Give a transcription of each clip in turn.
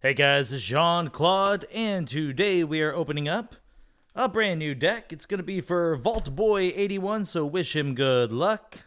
Hey guys, it's Claude, and today we are opening up a brand new deck. It's going to be for Vault Boy 81, so wish him good luck.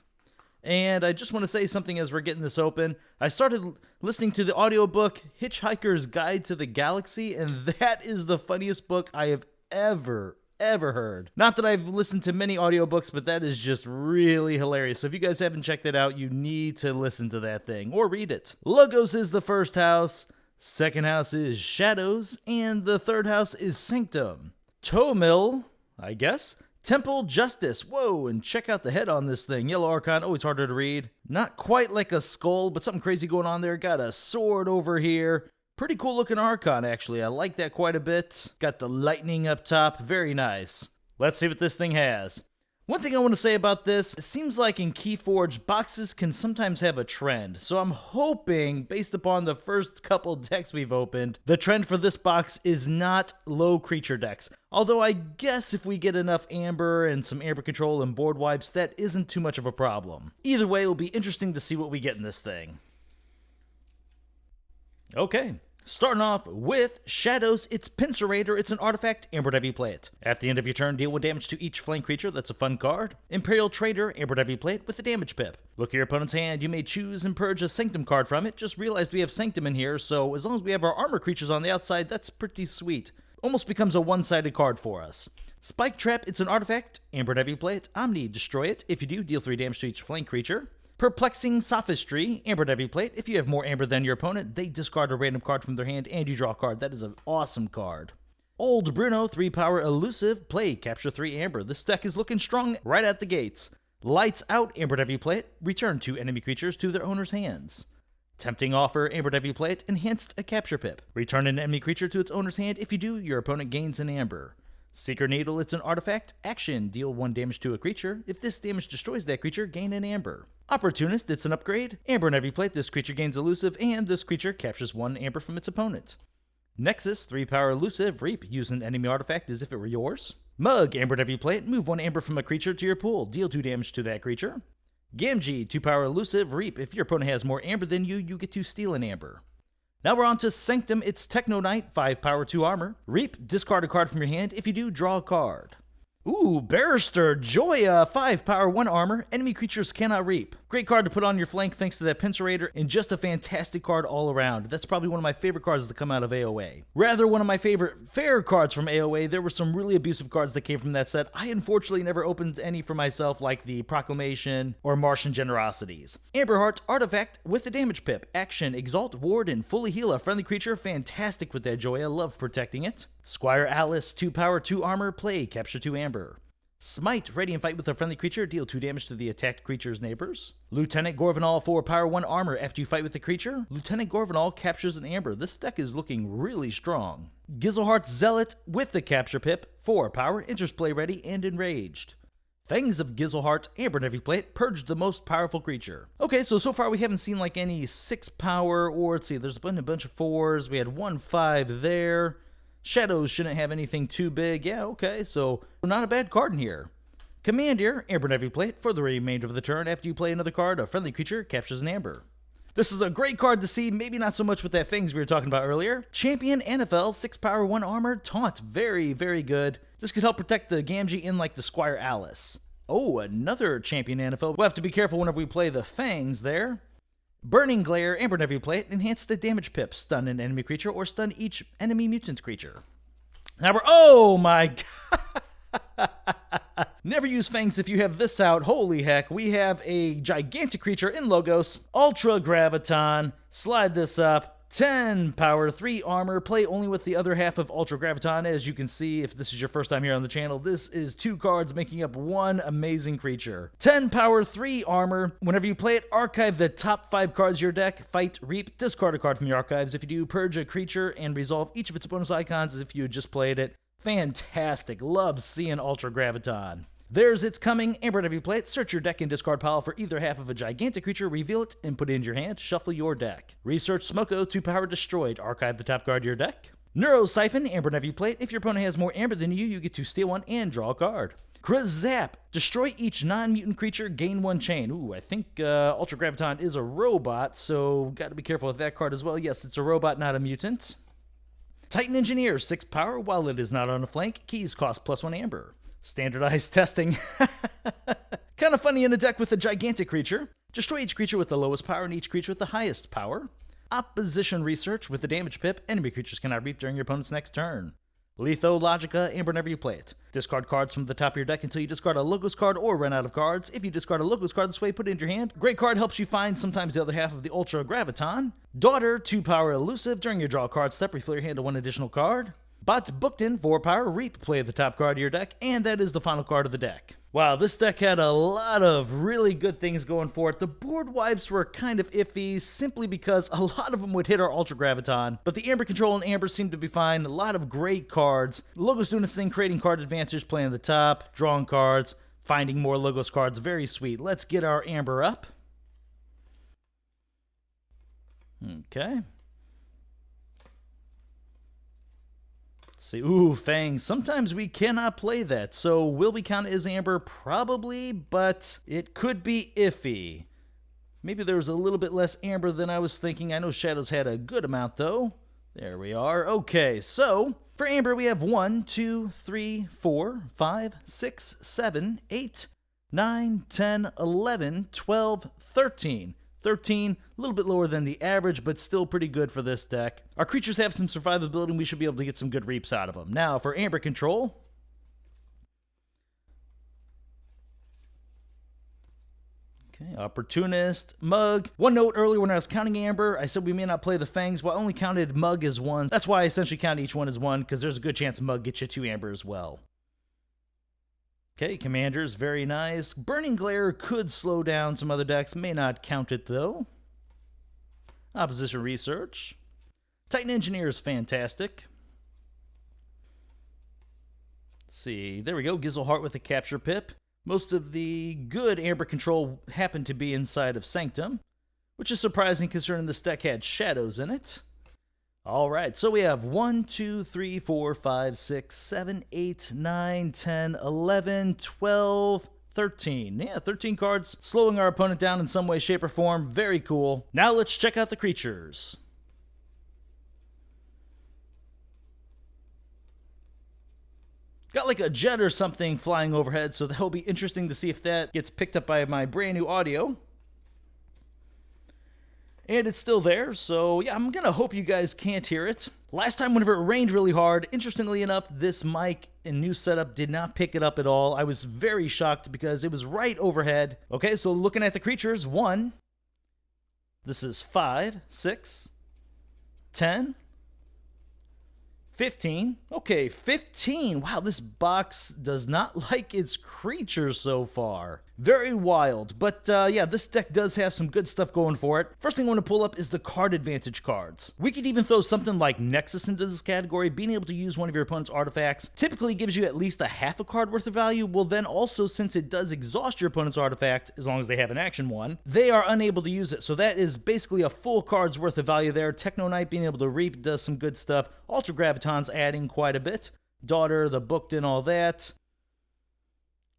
And I just want to say something as we're getting this open. I started listening to the audiobook Hitchhiker's Guide to the Galaxy, and that is the funniest book I have ever heard. Not that I've listened to many audiobooks, but that is just really hilarious. So if you guys haven't checked it out, you need to listen to that thing or read it. Logos is the first house. Second house is Shadows, and the third house is Sanctum. Toe Mill, I guess. Temple Justice. Whoa, and check out the head on this thing. Yellow Archon, always harder to read. Not quite like a skull, but something crazy going on there. Got a sword over here. Pretty cool looking Archon, actually. I like that quite a bit. Got the lightning up top. Very nice. Let's see what this thing has. One thing I want to say about this, it seems like in Keyforge, boxes can sometimes have a trend. So I'm hoping, based upon the first couple decks we've opened, the trend for this box is not low creature decks. Although I guess if we get enough amber and some amber control and board wipes, that isn't too much of a problem. Either way, it'll be interesting to see what we get in this thing. Okay. Starting off with Shadows, it's Pincerator, it's an artifact, amber whenever you play it. At the end of your turn, deal 1 damage to each flank creature, that's a fun card. Imperial Trader, amber whenever you play it with a damage pip. Look at your opponent's hand, you may choose and purge a Sanctum card from it. Just realized we have Sanctum in here, so as long as we have our armor creatures on the outside, that's pretty sweet. Almost becomes a one-sided card for us. Spike Trap, it's an artifact, amber whenever you play it. Omni, destroy it. If you do, deal 3 damage to each flank creature. Perplexing Sophistry, amber whenever you play it. If you have more amber than your opponent, they discard a random card from their hand and you draw a card. That is an awesome card. Old Bruno, 3 power elusive, play, capture 3 amber. This deck is looking strong right at the gates. Lights Out, amber whenever you play it. Return 2 enemy creatures to their owner's hands. Tempting Offer, amber whenever you play it. Enhanced a capture pip. Return an enemy creature to its owner's hand. If you do, your opponent gains an amber. Seeker Needle, it's an artifact. Action, deal 1 damage to a creature. If this damage destroys that creature, gain an amber. Opportunist, it's an upgrade. Amber whenever you play it, this creature gains elusive, and this creature captures 1 amber from its opponent. Nexus, 3 power elusive, reap, use an enemy artifact as if it were yours. Mug, amber whenever you play it, move 1 amber from a creature to your pool, deal 2 damage to that creature. Gamgee, 2 power elusive, reap, if your opponent has more amber than you, you get to steal an amber. Now we're on to Sanctum, it's Techno Knight, 5 power 2 armor. Reap, discard a card from your hand, if you do, draw a card. Ooh, Barrister Joya, 5 power 1 armor, enemy creatures cannot reap. Great card to put on your flank thanks to that Pincerator, and just a fantastic card all around. That's probably one of my favorite cards to come out of AOA. Rather, one of my favorite fair cards from AOA. There were some really abusive cards that came from that set. I unfortunately never opened any for myself, like the Proclamation or Martian Generosities. Amberheart, artifact with the damage pip. Action, exalt, ward, and fully heal a friendly creature. Fantastic with that Joya, love protecting it. Squire Alice, 2 power 2 armor, play, capture 2 amber. Smite, ready and fight with a friendly creature, deal 2 damage to the attacked creature's neighbors. Lieutenant Gorvanal, 4 power 1 armor, after you fight with the creature, Lieutenant Gorvanal captures an amber. This deck is looking really strong. Gizelhart's Zealot with the capture pip, 4 power, enters play ready and enraged. Fangs of Gizelhart, amber whenever you play it, purge the most powerful creature. Okay, so far we haven't seen like any 6 power, or let's see, there's been a bunch of 4s, we had 1 5 there. Shadows shouldn't have anything too big. Yeah, okay, so not a bad card in here. Commander, amber whenever you play it. For the remainder of the turn, after you play another card, a friendly creature captures an amber. This is a great card to see, maybe not so much with that things we were talking about earlier. Champion NFL, 6 power 1 armor, taunt, very good. This could help protect the Gamgee in like the Squire Alice. Oh, another Champion NFL. We'll have to be careful whenever we play the Fangs there. Burning Glare, amber whenever you play it, enhance the damage pip, stun an enemy creature, or stun each enemy mutant creature. Now oh my god! Never use Fangs if you have this out. Holy heck, we have a gigantic creature in Logos, Ultra Graviton, slide this up. 10 power 3 armor, play only with the other half of Ultra Graviton. As you can see, if this is your first time here on the channel, this is 2 cards making up 1 amazing creature. 10 power 3 armor, whenever you play it, archive the top 5 cards of your deck, fight, reap, discard a card from your archives. If you do, purge a creature and resolve each of its bonus icons as if you had just played it. Fantastic, love seeing Ultra Graviton. There's It's Coming, amber whenever you play it, search your deck and discard pile for either half of a gigantic creature, reveal it, and put it into your hand, shuffle your deck. Research Smoko, 2 power destroyed, archive the top card of your deck. Neurosiphon, amber whenever you play it, if your opponent has more amber than you, you get to steal 1 and draw a card. Krazap, destroy each non-mutant creature, gain 1 chain. Ooh, I think Ultra Graviton is a robot, so gotta be careful with that card as well. Yes, it's a robot, not a mutant. Titan Engineer, 6 power while it is not on a flank. Keys cost +1 amber. Standardized testing. Kind of funny in a deck with a gigantic creature. Destroy each creature with the lowest power and each creature with the highest power. Opposition Research with the damage pip. Enemy creatures cannot reap during your opponent's next turn. Logica, amber whenever you play it. Discard cards from the top of your deck until you discard a Logos card or run out of cards. If you discard a Logos card this way, put it into your hand. Great card helps you find sometimes the other half of the Ultra Graviton. Daughter, 2 power elusive. During your draw card step, refill your hand to 1 additional card. Bot booked in, 4 power, reap, play the top card of your deck, and that is the final card of the deck. Wow, this deck had a lot of really good things going for it. The board wipes were kind of iffy, simply because a lot of them would hit our Ultra Graviton, but the Amber Control and Amber seemed to be fine. A lot of great cards. Logos doing its thing, creating card advantage, playing the top, drawing cards, finding more Logos cards. Very sweet. Let's get our Amber up. Okay. See, ooh, Fangs. Sometimes we cannot play that, so will we count it as Amber? Probably, but it could be iffy. Maybe there was a little bit less Amber than I was thinking. I know Shadows had a good amount, though. There we are. Okay, so for Amber, we have 1, 2, 3, 4, 5, 6, 7, 8, 9, 10, 11, 12, 13. 13, a little bit lower than the average, but still pretty good for this deck. Our creatures have some survivability, and we should be able to get some good reaps out of them. Now, for Amber Control. Okay, Opportunist, Mug. One note earlier when I was counting Amber, I said we may not play the Fangs, well, I only counted Mug as 1. That's why I essentially count each one as 1, because there's a good chance Mug gets you 2 Amber as well. Okay, Commanders, very nice. Burning Glare could slow down some other decks. May not count it, though. Opposition Research. Titan Engineer is fantastic. Let's see. There we go. Gizzleheart with a Capture Pip. Most of the good Amber Control happened to be inside of Sanctum, which is surprising considering this deck had Shadows in it. Alright, so we have 1, 2, 3, 4, 5, 6, 7, 8, 9, 10, 11, 12, 13. Yeah, 13 cards, slowing our opponent down in some way, shape, or form. Very cool. Now let's check out the creatures. Got like a jet or something flying overhead, so that'll be interesting to see if that gets picked up by my brand new audio. And it's still there, so yeah, I'm gonna hope you guys can't hear it. Last time whenever it rained really hard, interestingly enough, this mic and new setup did not pick it up at all. I was very shocked because it was right overhead. Okay, so looking at the creatures, 1. This is 5, 6, 10, 15. Okay, 15. Wow, this box does not like its creatures so far. Very wild. But yeah, this deck does have some good stuff going for it. First thing I want to pull up is the card advantage cards. We could even throw something like Nexus into this category. Being able to use one of your opponent's artifacts typically gives you at least a half a card worth of value. Well, then also, since it does exhaust your opponent's artifact, as long as they have an action one, they are unable to use it. So that is basically a full card's worth of value there. Techno Knight being able to reap does some good stuff. Ultra Graviton's adding quite a bit. Daughter, the booked in, all that.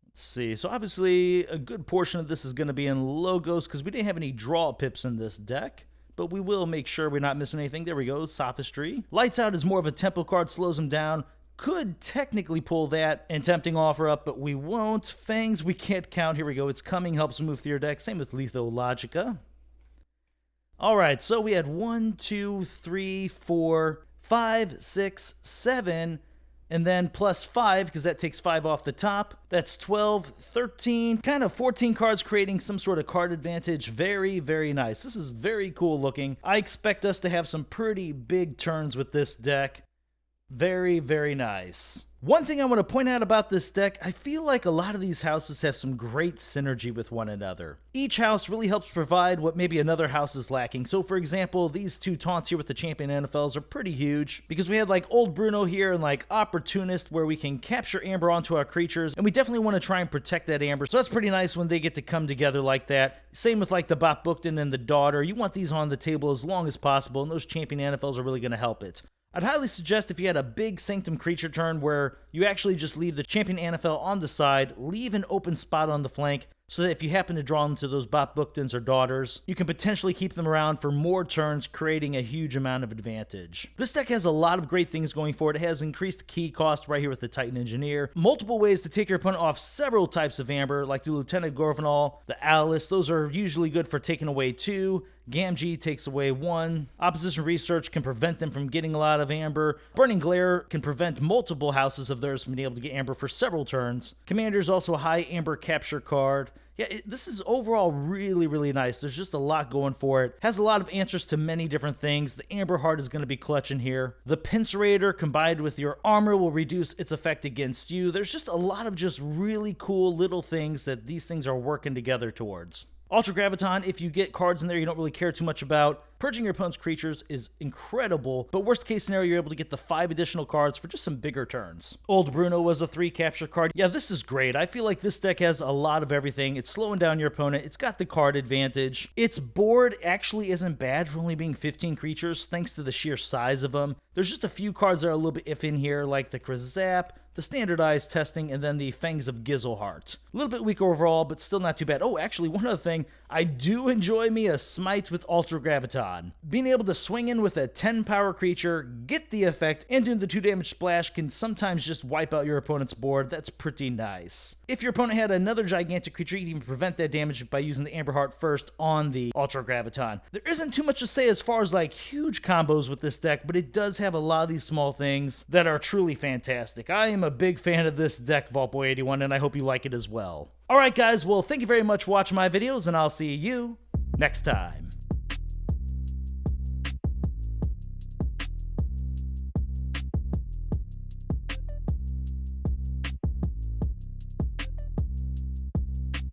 Let's see, so obviously a good portion of this is going to be in Logos because we didn't have any draw pips in this deck, but we will make sure we're not missing anything. There we go, Sophistry. Lights Out is more of a tempo card, slows them down. Could technically pull that and Tempting Offer up, but we won't. Fangs we can't count. Here we go, It's Coming helps move through your deck. Same with Logica. Alright, so we had 1, 2, 3, 4, 5, 6, 7... and then plus 5, because that takes 5 off the top. That's 12, 13, kind of 14 cards creating some sort of card advantage. Very, very nice. This is very cool looking. I expect us to have some pretty big turns with this deck. Very, very nice. One thing I want to point out about this deck, I feel like a lot of these houses have some great synergy with one another. Each house really helps provide what maybe another house is lacking. So for example, these 2 taunts here with the champion NFLs are pretty huge because we had like Old Bruno here and like Opportunist where we can capture Amber onto our creatures, and we definitely want to try and protect that Amber. So that's pretty nice when they get to come together like that. Same with like the Bot Bookton and the Daughter. You want these on the table as long as possible, and those champion NFLs are really going to help it. I'd highly suggest if you had a big Sanctum creature turn where you actually just leave the champion Anafel on the side, leave an open spot on the flank, so that if you happen to draw into those Bot Booktons or Daughters, you can potentially keep them around for more turns, creating a huge amount of advantage. This deck has a lot of great things going for it. It has increased key cost right here with the Titan Engineer, multiple ways to take your opponent off several types of Amber, like the Lieutenant Gorvanal, the Alice. Those are usually good for taking away 2. Gamgee takes away 1. Opposition Research can prevent them from getting a lot of Amber. Burning Glare can prevent multiple houses of theirs from being able to get Amber for several turns. Commander is also a high Amber capture card. Yeah, this is overall really, really nice. There's just a lot going for it. Has a lot of answers to many different things. The Amber Heart is going to be clutching here. The Pincerator combined with your armor will reduce its effect against you. There's just a lot of just really cool little things that these things are working together towards. Ultra Graviton, if you get cards in there you don't really care too much about, purging your opponent's creatures is incredible, but worst case scenario, you're able to get the 5 additional cards for just some bigger turns. Old Bruno was a 3 capture card. Yeah, this is great. I feel like this deck has a lot of everything. It's slowing down your opponent. It's got the card advantage. Its board actually isn't bad for only being 15 creatures, thanks to the sheer size of them. There's just a few cards that are a little bit iffy in here, like the Krizap, the Standardized Testing, and then the Fangs of Gizelheart. A little bit weaker overall, but still not too bad. Oh, actually, one other thing. I do enjoy me a Smite with Ultra Graviton. Being able to swing in with a 10 power creature, get the effect, and doing the 2 damage splash can sometimes just wipe out your opponent's board. That's pretty nice. If your opponent had another gigantic creature, you can even prevent that damage by using the Amber Heart first on the Ultra Graviton. There isn't too much to say as far as like huge combos with this deck, but it does have a lot of these small things that are truly fantastic. I am a big fan of this deck, Vaultboy81, and I hope you like it as well. Alright guys, well thank you very much for watching my videos, and I'll see you next time.